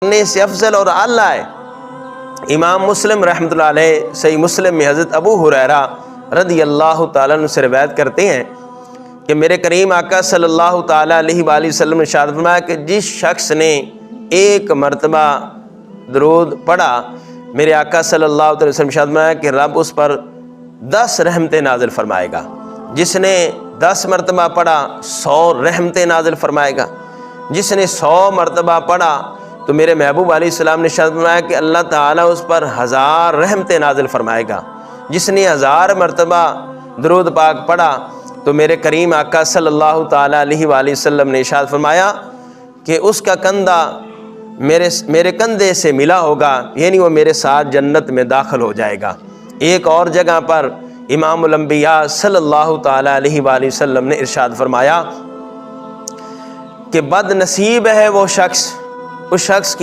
کرنے سے افضل اور اعلیٰ ہے۔ امام مسلم رحمۃ اللہ علیہ صحیح مسلم میں حضرت ابو ہریرہ رضی اللہ تعالیٰ عنہ سے روایت کرتے ہیں کہ میرے کریم آقا صلی اللہ تعالیٰ علیہ وآلہ وسلم نے ارشاد فرمایا کہ جس شخص نے ایک مرتبہ درود پڑھا، میرے آقا صلی اللہ علیہ وسلم نے ارشاد فرمایا کہ رب اس پر 10 رحمتیں نازل فرمائے گا۔ جس نے 10 مرتبہ پڑھا 100 رحمتیں نازل فرمائے گا۔ جس نے 100 مرتبہ پڑھا تو میرے محبوب علیہ السلام نے ارشاد فرمایا کہ اللہ تعالیٰ اس پر 1000 رحمتیں نازل فرمائے گا۔ جس نے 1000 مرتبہ درود پاک پڑھا تو میرے کریم آقا صلی اللہ تعالیٰ علیہ وآلہ وسلم نے ارشاد فرمایا کہ اس کا کندھا میرے کندھے سے ملا ہوگا، یعنی وہ میرے ساتھ جنت میں داخل ہو جائے گا۔ ایک اور جگہ پر امام الانبیاء صلی اللہ تعالیٰ علیہ وآلہ وسلم نے ارشاد فرمایا کہ بد نصیب ہے وہ شخص، اس شخص کی